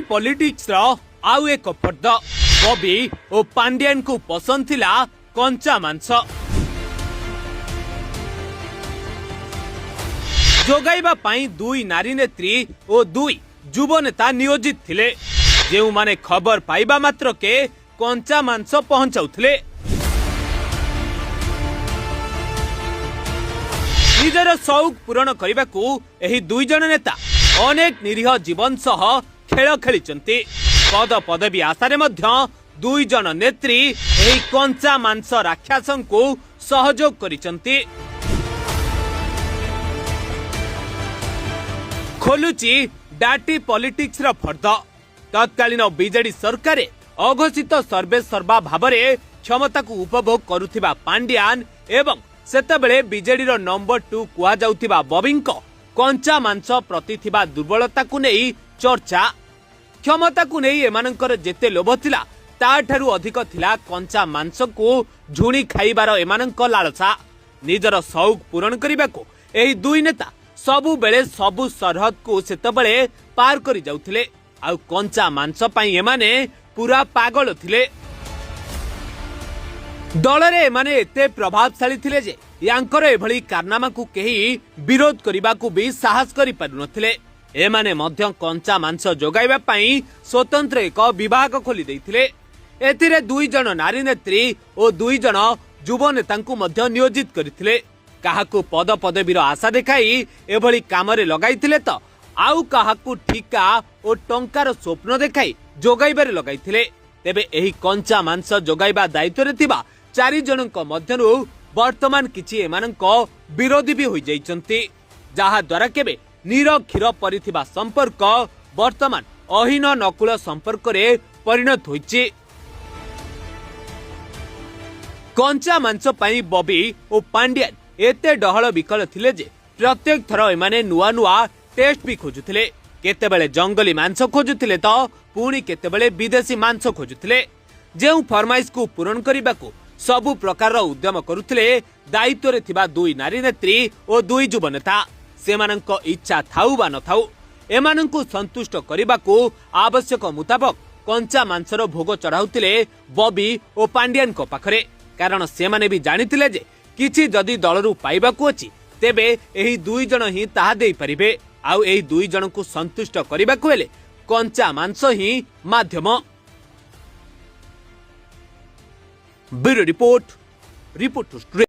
Politics रो आउ एक फर्द बॉबी और पांड्यान को पसंद थिला कंचा मांस जोगाइबा पाई दुई नारी नेत्री और दुई युव नेता नियोजित थिले जेउ माने खबर पाइबा मात्र के कंचा मांस पहुंचाउथिले। निजर शौक पूरण करने को एही दुई जन नेता अनेक निरीह जीवन सह खेल खेलिचंती। पद पदवी आशारे मध्य दुई जन नेत्री एही कंचा मांस राक्षसं को सहयोग करिचंती। खोलुची डाटी पॉलिटिक्स रा फर्द तत्कालीन बीजेडी सरकार अघोषित सर्वे सर्वा भावरे क्षमता को उपभोग करुथिबा पांड्यान एवं सेतेबेले बीजेडी रो नंबर 2 कुआ जाउथिबा बॉबींको कंचा मांस प्रति थिबा दुर्बलता को नहीं चर्चा। क्षमता को नहीं एमानंकर जेते लोभ थिला ताठारु अधिक थिला कंचा मांस को झुणी खाइबार एमानंक लालसा। निजर शौक पूरण करिबाको एही दुई नेता सबु बेले सबु सरहद को सेतेबेले पार करि जाउथिले आ कंचा मांस पई एमाने पूरा पागल थिले। दलरे एमाने एते प्रभावशाली थिले जे यांकर एभली कारनामा को केही विरोध करिबा को भी साहस करि पारु नथिले। एमाने मध्य कंचा मांस जोगाइबा पई स्वतंत्र एक विभाग खोली दैथिले। एथिरे दुई जन नारी नेत्री और दुई जन युव नेतांकु मध्य नियोजित करथिले। काहाकु पद पदवीर आशा देखाई एभली कामरे लगाइथिले त आउ काहाकु ठिका और टंकार स्वप्न देखाई जोगाइबारे लगाइथिले। तेबे एही कंचा मांस जोगाइबा दायित्वरे थिबा 4 जनक मध्यरु वर्तमान किछि एमानक विरोधी भी होई जाइचंती जहा द्वारा केबे नीर क्षीर परिथिबा संपर्क वर्तमान अहीन नकुल संपर्क रे परिणत होइछि। कंचा मांस पई बॉबी और पांड्यान एते डहल विकल थिले जे प्रत्येक थर एमाने नुआ नुआ टेस्ट भी खोजुथिले। केतेबेले जंगली मांस खोजुथिले तो पुणी केतेबेले विदेशी मांस खोजुथिले। जेउ फरमाइश को पूरण करिबाकू सबु प्रकार उद्यम करुथिले दायित्व रे थिबा दुई नारी नेत्री और दुई युव नेता। सेमानंक इच्छा थाउ बा न थाउ एमानंकु संतुष्ट करिबाकू आवश्यक मुताबक कंचा मांसर भोग चढ़ाउथिले बॉबी और पांड्यान को पाखरे। कारण सेमाने भी जानिथिले जे किछि जदि दलरू पाइबाकू अछि तेबे एही दुई जन ही ताहा देई परिबे आउ एही दुई जन को संतुष्ट करिबाकू हेले कंचा मांस ही माध्यम। Bureau report to